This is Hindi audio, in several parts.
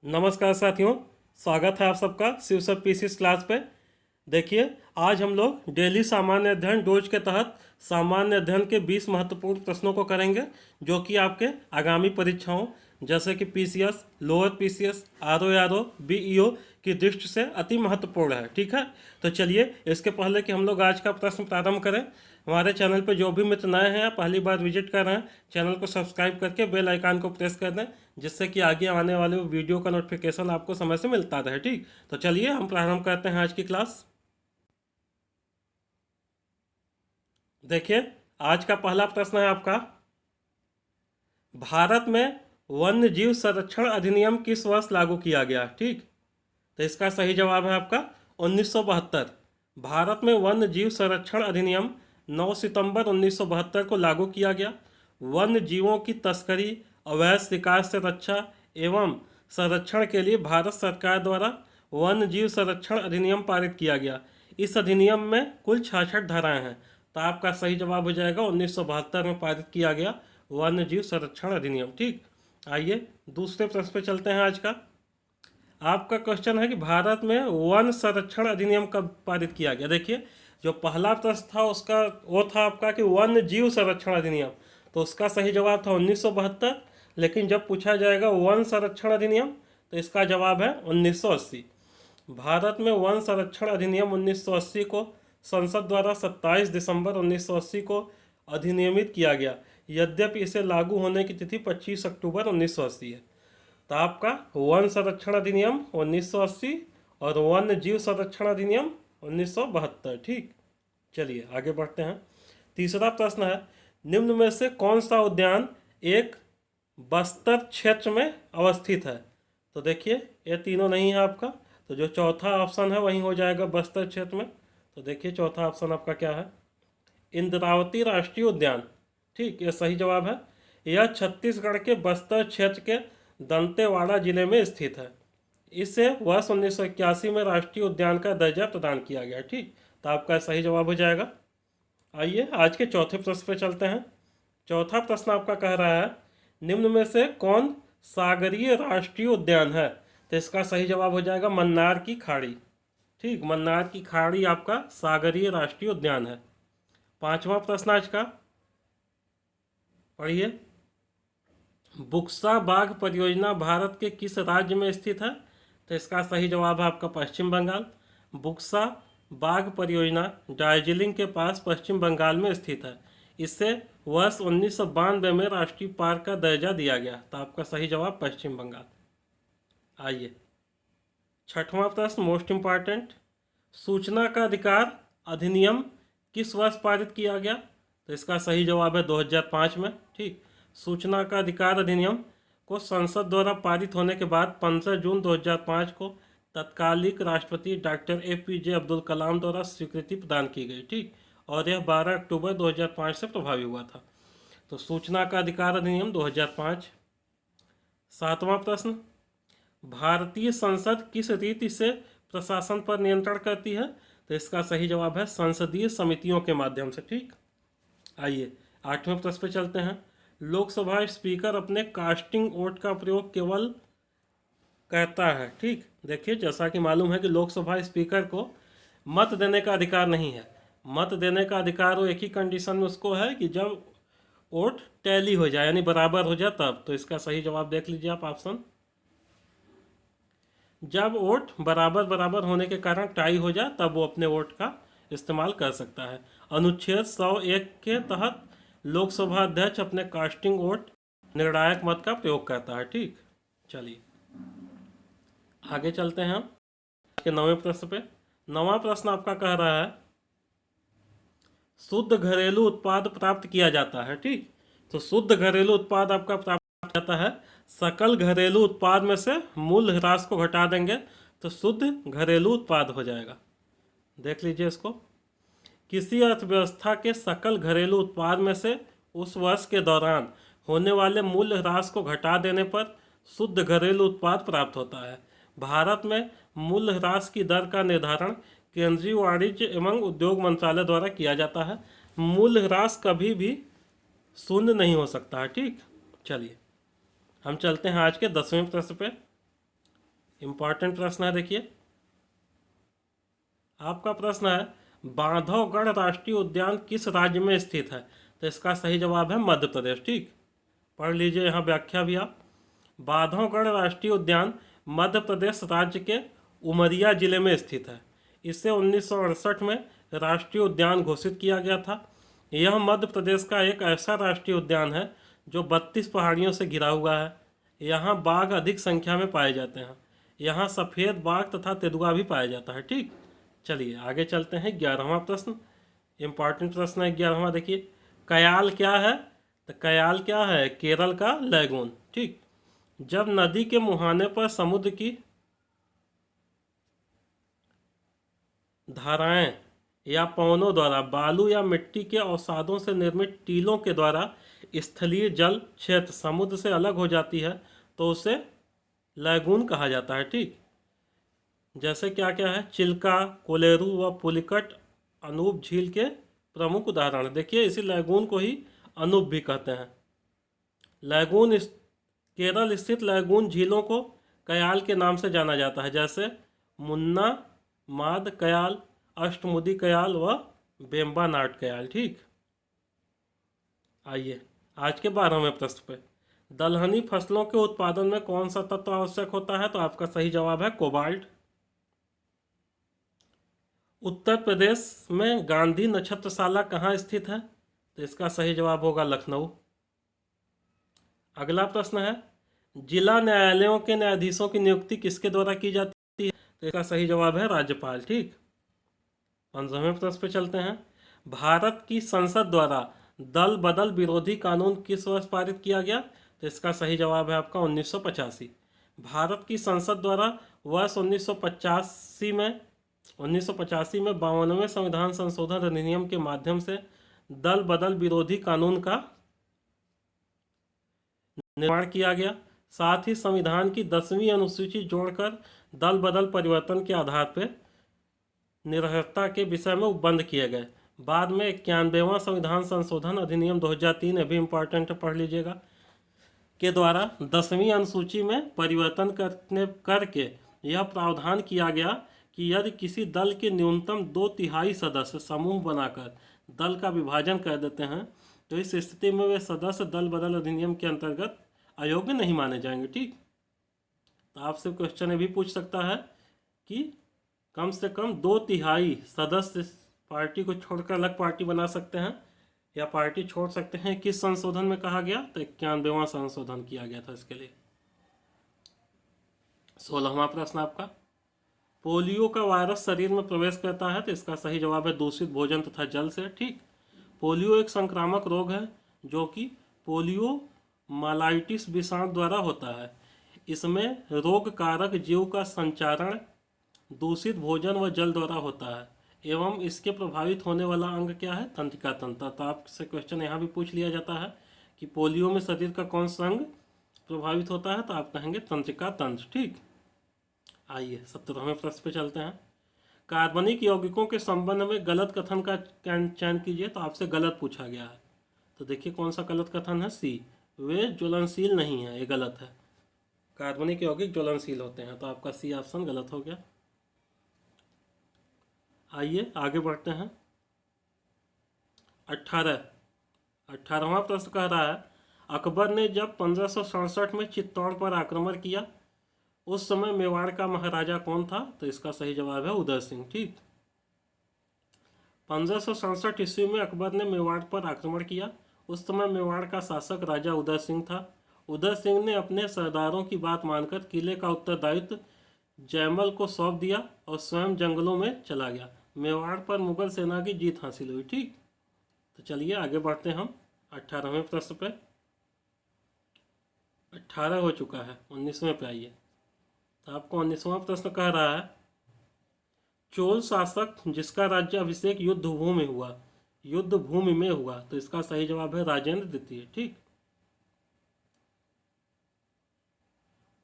नमस्कार साथियों, स्वागत है आप सबका शिव सर पीसीस क्लास पे। देखिए, आज हम लोग डेली सामान्य अध्ययन डोज के तहत सामान्य अध्ययन के 20 महत्वपूर्ण प्रश्नों को करेंगे, जो कि आपके आगामी परीक्षाओं जैसे कि PCS, lower PCS, RO BEO की दृष्टि से अति महत्वपूर्ण है। ठीक है, तो चलिए, इसके पहले कि हम लोग आज का प्रश्न प्रारंभ करें, हमारे चैनल पर जो भी मित्र नए हैं या पहली बार विजिट कर रहे हैं, चैनल को सब्सक्राइब करके बेल आइकन को प्रेस कर दें, जिससे कि आगे आने वाले वीडियो का नोटिफिकेशन आपको समय से मिलता रहे। ठीक, तो चलिए हम प्रारंभ करते हैं आज की क्लास। देखिए, आज का पहला प्रश्न है आपका, भारत में वन्य जीव संरक्षण अधिनियम किस वर्ष लागू किया गया। ठीक, तो इसका सही जवाब है आपका 1972। भारत में वन्य जीव संरक्षण अधिनियम 9 सितंबर 1972 को लागू किया गया। वन्य जीवों की तस्करी, अवैध शिकार से रक्षा एवं संरक्षण के लिए भारत सरकार द्वारा वन्य जीव संरक्षण अधिनियम पारित किया गया। इस अधिनियम में कुल 66 धाराएं हैं, तो आपका सही जवाब हो जाएगा 1972 में पारित किया गया वन्य जीव संरक्षण अधिनियम। ठीक, आइए दूसरे प्रश्न पे चलते हैं आज का। आपका क्वेश्चन है कि भारत में वन संरक्षण अधिनियम कब पारित किया गया। देखिए, जो पहला प्रश्न था उसका वो था आपका कि वन्य जीव संरक्षण अधिनियम, तो उसका सही जवाब था 1972। लेकिन जब पूछा जाएगा वन संरक्षण अधिनियम, तो इसका जवाब है 1980। भारत में वन संरक्षण अधिनियम 1980 को संसद द्वारा 27 दिसंबर 1980 को अधिनियमित किया गया। यद्यपि इसे लागू होने की तिथि 25 अक्टूबर 1980 है। तो आपका वन संरक्षण अधिनियम 1980 और वन्य जीव संरक्षण अधिनियम 1972। ठीक, चलिए आगे बढ़ते हैं। तीसरा प्रश्न है, निम्न में से कौन सा उद्यान एक बस्तर क्षेत्र में अवस्थित है। तो देखिए, ये तीनों नहीं है आपका, तो जो चौथा ऑप्शन है वही हो जाएगा बस्तर क्षेत्र में। तो देखिए, चौथा ऑप्शन आपका क्या है, इंद्रावती राष्ट्रीय उद्यान। ठीक, ये सही जवाब है। यह छत्तीसगढ़ के बस्तर क्षेत्र के दंतेवाड़ा जिले में स्थित है। इसे वर्ष 1981 में राष्ट्रीय उद्यान का दर्जा प्रदान किया गया। ठीक, तो आपका सही जवाब हो जाएगा। आइए आज के चौथे प्रश्न पे चलते हैं। चौथा प्रश्न आपका कह रहा है, निम्न में से कौन सागरीय राष्ट्रीय उद्यान है। तो इसका सही जवाब हो जाएगा मन्नार की खाड़ी। ठीक, मन्नार की खाड़ी आपका सागरीय राष्ट्रीय उद्यान है। पांचवा प्रश्न आज का पढ़िए, बुक्सा बाघ परियोजना भारत के किस राज्य में स्थित है। तो इसका सही जवाब है आपका पश्चिम बंगाल। बुक्सा बाघ परियोजना दार्जिलिंग के पास पश्चिम बंगाल में स्थित है। इसे वर्ष 1992 में राष्ट्रीय पार्क का दर्जा दिया गया। तो आपका सही जवाब पश्चिम बंगाल। आइए छठवां प्रश्न, मोस्ट इम्पॉर्टेंट, सूचना का अधिकार अधिनियम किस वर्ष पारित किया गया। तो इसका सही जवाब है 2005 में। ठीक, सूचना का अधिकार अधिनियम को संसद द्वारा पारित होने के बाद 15 जून 2005 को तत्कालिक राष्ट्रपति डॉक्टर APJ अब्दुल कलाम द्वारा स्वीकृति प्रदान की गई। ठीक, और यह 12 अक्टूबर 2005 से प्रभावी हुआ था। तो सूचना का अधिकार अधिनियम 2005। सातवां प्रश्न, भारतीय संसद किस रीति से प्रशासन पर नियंत्रण करती है। तो इसका सही जवाब है संसदीय समितियों के माध्यम से। ठीक, आइए आठवें प्रश्न पे चलते हैं। लोकसभा स्पीकर अपने कास्टिंग वोट का प्रयोग केवल करता है। ठीक, देखिए, जैसा कि मालूम है कि लोकसभा स्पीकर को मत देने का अधिकार नहीं है। मत देने का अधिकार वो एक ही कंडीशन में उसको है कि जब वोट टैली हो जाए, यानी बराबर हो जाए तब। तो इसका सही जवाब देख लीजिए आप, ऑप्शन, जब वोट बराबर बराबर होने के कारण टाई हो जाए तब वो अपने वोट का इस्तेमाल कर सकता है। अनुच्छेद 101 के तहत लोकसभा अध्यक्ष अपने कास्टिंग वोट निर्णायक मत का प्रयोग करता है। ठीक, चलिए आगे चलते हैं हम के नवें प्रश्न पे। नवा प्रश्न आपका कह रहा है, शुद्ध घरेलू उत्पाद प्राप्त किया जाता है। ठीक, तो शुद्ध घरेलू उत्पाद आपका प्राप्त जाता है सकल घरेलू उत्पाद में से मूल्य ह्रास को घटा देंगे तो शुद्ध घरेलू उत्पाद हो जाएगा। देख लीजिए इसको, किसी अर्थव्यवस्था के सकल घरेलू उत्पाद में से उस वर्ष के दौरान होने वाले मूल्य ह्रास को घटा देने पर शुद्ध घरेलू उत्पाद प्राप्त होता है। भारत में मूल्य ह्रास की दर का निर्धारण केंद्रीय वाणिज्य एवं उद्योग मंत्रालय द्वारा किया जाता है। मूल्य ह्रास कभी भी शून्य नहीं हो सकता है। ठीक, चलिए हम चलते हैं आज के 10वें प्रश्न पे। इम्पॉर्टेंट प्रश्न है, देखिए आपका प्रश्न है बांधवगढ़ राष्ट्रीय उद्यान किस राज्य में स्थित है? तो इसका सही जवाब है मध्य प्रदेश। ठीक, पढ़ लीजिए यहाँ व्याख्या भी आप। बांधवगढ़ राष्ट्रीय उद्यान मध्य प्रदेश राज्य के उमरिया जिले में स्थित है। इसे 1968 में राष्ट्रीय उद्यान घोषित किया गया था। यह मध्य प्रदेश का एक ऐसा राष्ट्रीय उद्यान है जो 32 पहाड़ियों से घिरा हुआ है। यहाँ बाघ अधिक संख्या में पाए जाते हैं। यहाँ सफ़ेद बाघ तथा तेंदुआ भी पाया जाता है। ठीक, चलिए आगे चलते हैं। 11वां प्रश्न, इम्पॉर्टेंट प्रश्न है 11वां। देखिए कयाल क्या है? तो कयाल क्या है? केरल का लैगून। ठीक, जब नदी के मुहाने पर समुद्र की धाराएं या पवनों द्वारा बालू या मिट्टी के अवसादों से निर्मित टीलों के द्वारा स्थलीय जल क्षेत्र समुद्र से अलग हो जाती है तो उसे लैगून कहा जाता है। ठीक, जैसे क्या क्या है? चिल्का, कोलेरू व पुलिकट अनूप झील के प्रमुख उदाहरण। देखिए इसी लैगून को ही अनूप भी कहते हैं। लैगून केरल स्थित लैगून झीलों को कयाल के नाम से जाना जाता है, जैसे मुन्ना माद कयाल, अष्टमुदी कयाल व बेम्बानाट कयाल। ठीक, आइए आज के 12वें प्रश्न पे। दलहनी फसलों के उत्पादन में कौन सा तत्व आवश्यक होता है? तो आपका सही जवाब है कोबाल्ट। उत्तर प्रदेश में गांधी नक्षत्रशाला कहाँ स्थित है? तो इसका सही जवाब होगा लखनऊ। अगला प्रश्न है जिला न्यायालयों के न्यायाधीशों की नियुक्ति किसके द्वारा की जाती है? तो इसका सही जवाब है राज्यपाल। ठीक, 15वें प्रश्न पे चलते हैं। भारत की संसद द्वारा दल बदल विरोधी कानून किस वर्ष पारित किया गया? तो इसका सही जवाब है आपका 1985। भारत की संसद द्वारा वर्ष 1985 में 52वें संविधान संशोधन अधिनियम के माध्यम से दल बदल विरोधी कानून का निर्माण किया गया। साथ ही संविधान की 10वीं अनुसूची जोड़कर दल बदल परिवर्तन के आधार पर निरर्थकता के विषय में उपबंध किए गए। बाद में 91वां संविधान संशोधन अधिनियम 2003 भी इम्पॉर्टेंट पढ़ लीजिएगा के द्वारा 10वीं अनुसूची में परिवर्तन करके यह प्रावधान किया गया कि यदि किसी दल के न्यूनतम 2/3 सदस्य समूह बनाकर दल का विभाजन कर देते हैं तो इस स्थिति में वे सदस्य दल बदल अधिनियम के अंतर्गत अयोग्य नहीं माने जाएंगे। ठीक, तो आपसे क्वेश्चन ये भी पूछ सकता है कि कम से कम 2/3 सदस्य पार्टी को छोड़कर अलग पार्टी बना सकते हैं या पार्टी छोड़ सकते हैं। किस संशोधन में कहा गया? तो 91वां संशोधन किया गया था इसके लिए। 16वां प्रश्न आपका, पोलियो का वायरस शरीर में प्रवेश करता है? तो इसका सही जवाब है दूषित भोजन तथा जल से। ठीक, पोलियो एक संक्रामक रोग है जो कि पोलियो मालाइटिस विषाणु द्वारा होता है। इसमें रोग कारक जीव का संचारण दूषित भोजन व जल द्वारा होता है एवं इसके प्रभावित होने वाला अंग क्या है? तंत्रिका तंत्र। तो आपसे क्वेश्चन यहाँ भी पूछ लिया जाता है कि पोलियो में शरीर का कौन सा अंग प्रभावित होता है? तो आप कहेंगे तंत्रिका तंत्र। ठीक, आइए 17वें प्रश्न पे चलते हैं। कार्बनिक यौगिकों के संबंध में गलत कथन का चयन कीजिए। तो आपसे गलत पूछा गया है, तो देखिए कौन सा गलत कथन है? सी, वे ज्वलनशील नहीं है, ये गलत है। कार्बनिक यौगिक ज्वलनशील होते हैं, तो आपका सी ऑप्शन गलत हो गया। आइए आगे बढ़ते हैं। 18वां प्रश्न कह रहा है अकबर ने जब 1567 में चित्तौड़ पर आक्रमण किया उस समय मेवाड़ का महाराजा कौन था? तो इसका सही जवाब है उदय सिंह। ठीक, 1567 ईस्वी में अकबर ने मेवाड़ पर आक्रमण किया। उस समय मेवाड़ का शासक राजा उदय सिंह था। उदय सिंह ने अपने सरदारों की बात मानकर किले का उत्तरदायित्व जयमल को सौंप दिया और स्वयं जंगलों में चला गया। मेवाड़ पर मुगल सेना की जीत हासिल हुई। ठीक, तो चलिए आगे बढ़ते हैं हम 18वें प्रश्न पे। 18 हो चुका है, 19वें पे आइए। तो आपको 19वां प्रश्न कह रहा है चोल शासक जिसका राज्य अभिषेक युद्ध भूमि में हुआ। तो इसका सही जवाब है राजेंद्र द्वितीय। ठीक,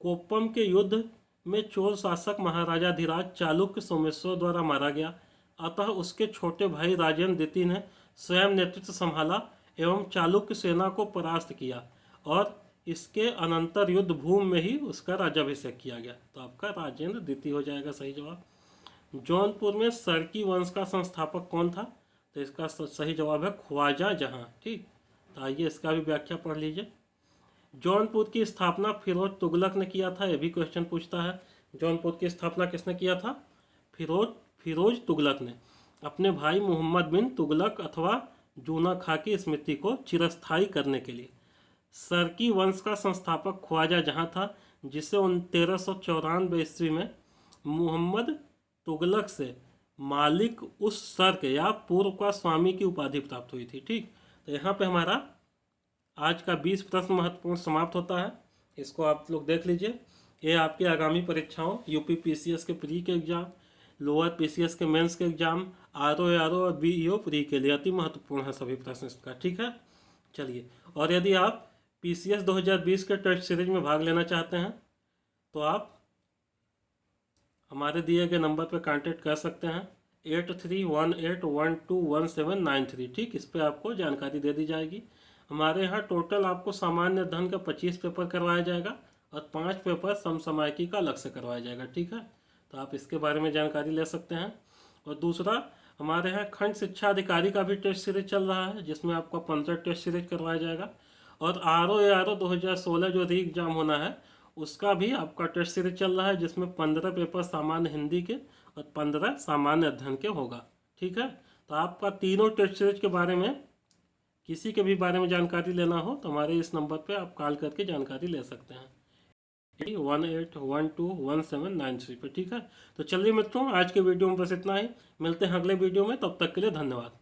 कोप्पम के युद्ध में चोल शासक महाराजा धीराज चालुक्य सोमेश्वर द्वारा मारा गया। अतः उसके छोटे भाई राजेंद्र द्वितीय ने स्वयं नेतृत्व संभाला एवं चालुक्य सेना को परास्त किया और इसके अनंतर युद्ध भूमि में ही उसका राज्याभिषेक किया गया। तो आपका राजेंद्र द्वितीय हो जाएगा सही जवाब। जौनपुर में सरकी वंश का संस्थापक कौन था? तो इसका सही जवाब है ख्वाजा जहां। ठीक, तो आइए इसका भी व्याख्या पढ़ लीजिए। जौनपुर की स्थापना फिरोज तुगलक ने किया था, यह भी क्वेश्चन पूछता है। जौनपुर की स्थापना किसने किया था? फिरोज तुगलक ने अपने भाई मोहम्मद बिन तुगलक अथवा जूना खां की स्मृति को चिरस्थायी करने के लिए। सरकी वंश का संस्थापक ख्वाजा जहां था, जिसे 1394 ईस्वी में मोहम्मद तुगलक से मालिक उस सर्क या पूर्व का स्वामी की उपाधि प्राप्त हुई थी। ठीक, तो यहाँ पे हमारा आज का 20 प्रश्न महत्वपूर्ण समाप्त होता है। इसको आप लोग देख लीजिए। ये आपके आगामी परीक्षाओं यूपी पीसीएस के प्री के एग्जाम, लोअर पीसीएस के मेंस के एग्जाम, आरओ और बीईओ प्री के लिए अति महत्वपूर्ण है सभी प्रश्न इसका। ठीक है, चलिए। और यदि आप पीसीएस 2020 के टेस्ट सीरीज में भाग लेना चाहते हैं तो आप हमारे दिए गए नंबर पर कांटेक्ट कर सकते हैं 8318121793। ठीक, इस पर आपको जानकारी दे दी जाएगी। हमारे यहाँ टोटल आपको सामान्य अध्ययन का 25 पेपर करवाया जाएगा और 5 पेपर समसामयिकी का अलग से करवाया जाएगा। ठीक है, तो आप इसके बारे में जानकारी ले सकते हैं। और दूसरा, हमारे यहाँ खंड शिक्षा अधिकारी का भी टेस्ट सीरीज चल रहा है, जिसमें आपको 15 टेस्ट सीरीज करवाया जाएगा। और आरओ 2016 जो री एग्जाम होना है उसका भी आपका टेस्ट सीरीज चल रहा है, जिसमें 15 पेपर सामान्य हिंदी के और 15 सामान्य अध्ययन के होगा। ठीक है, तो आपका तीनों टेस्ट सीरीज के बारे में किसी के भी बारे में जानकारी लेना हो तो हमारे इस नंबर पे आप कॉल करके जानकारी ले सकते हैं 18121793 पे। ठीक है, तो चलिए मित्रों, आज के वीडियो में बस इतना ही। मिलते हैं अगले वीडियो में, तब तक के लिए धन्यवाद।